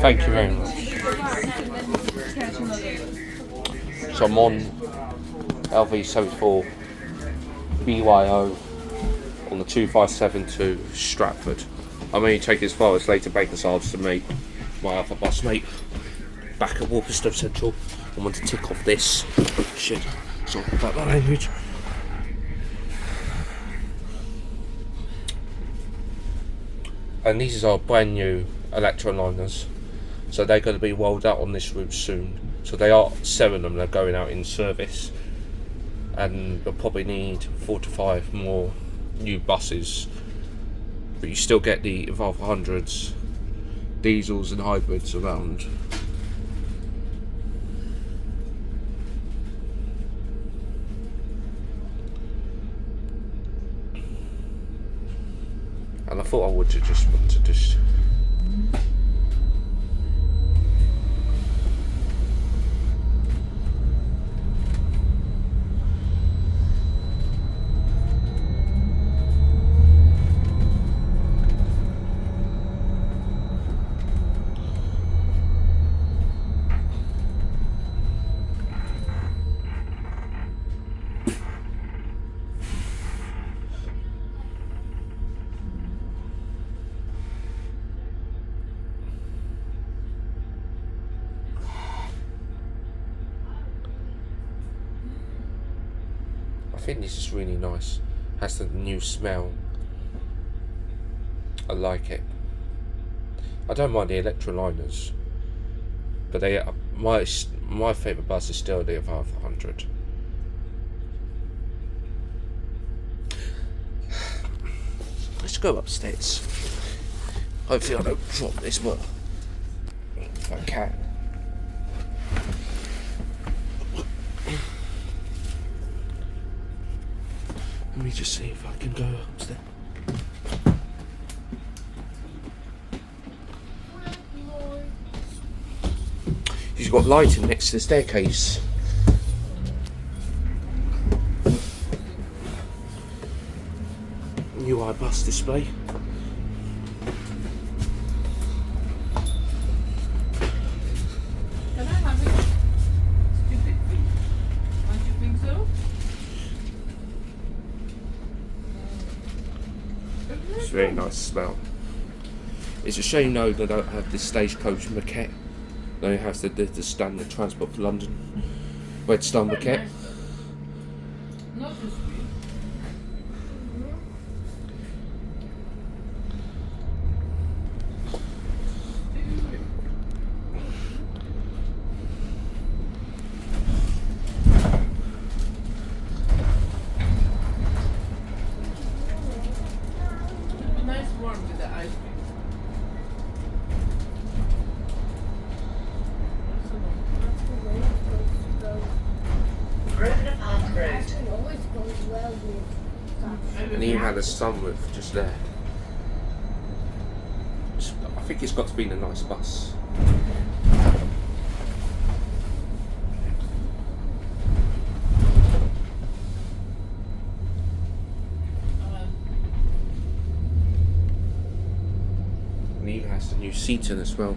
Thank you very much. So I'm on LV74 BYO on the 2572 Stratford. I'm only taking as far as later Bakersards to meet my other bus mate back at Walthamstow Central. I want to tick off this shit. Sorry about that language. And these are brand new Electroliners, so they're going to be rolled out on this route soon. So they are 7 of them, they're going out in service, and they'll probably need 4 to 5 more new buses. But you still get the Enviro 100s, diesels and hybrids around. And I thought I would just want to just I think this is really nice. Has the new smell. I like it. I don't mind the Electroliners, but they are, my favourite bus is still the Enviro 100. Let's go upstairs. Hopefully I don't drop this, but if I can. Let me just see if I can go upstairs. She's got lighting next to the staircase. UI bus display. Can I have it? Stupid thing. Don't you think so? It's a very nice smell. It's a shame though they don't have this Stagecoach maquette. They only have the standard Transport for London Redstone maquette. Not too sweet. Nice warm with the ice cream. And even had a sunroof just there. I think it's got to be a nice bus. And even has the new seating as well.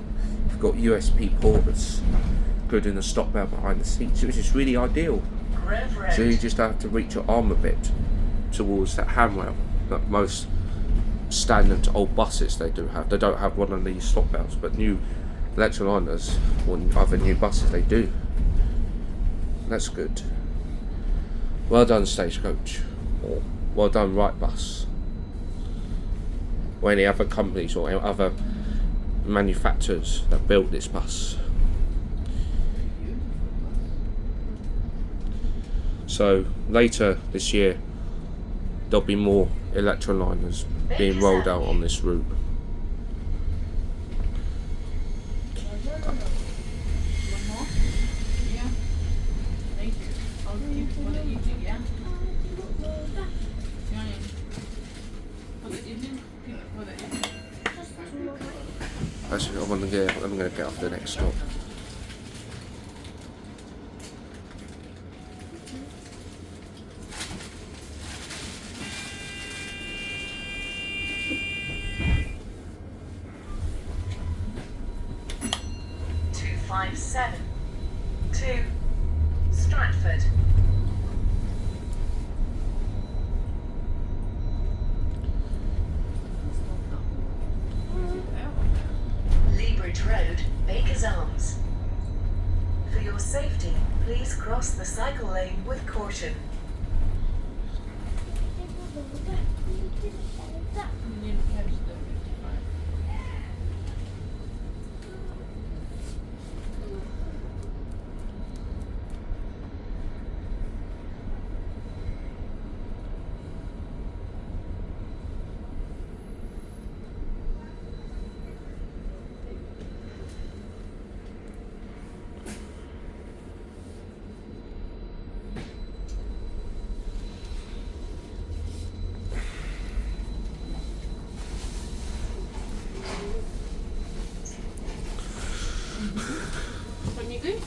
You've got USB ports, good in the stop belt behind the seats, which is really ideal. So you just have to reach your arm a bit towards that handrail that most standard old buses they do have. They don't have one of these stop belts, but new Electroliners or other new buses they do. That's good. Well done Stagecoach, or well done Wright Bus, or any other companies or other manufacturers that built this bus. So later this year there'll be more Electroliners being rolled out on this route. One more? Yeah. Thank you. I'll keep for the evening, yeah? Yeah. For the evening? Keep it for the evening. Actually, I'm gonna get off the next stop. To Stratford. Leabridge Road, Baker's Arms. For your safety, please cross the cycle lane with caution. You need to catch the 55. When you good?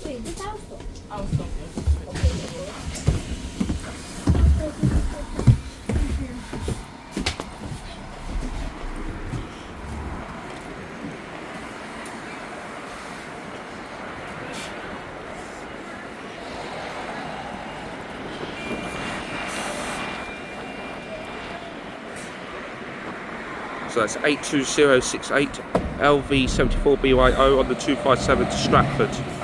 Wait, this house though. I'll stop you. So that's 82068 LV74 BYO on the 257 to Stratford.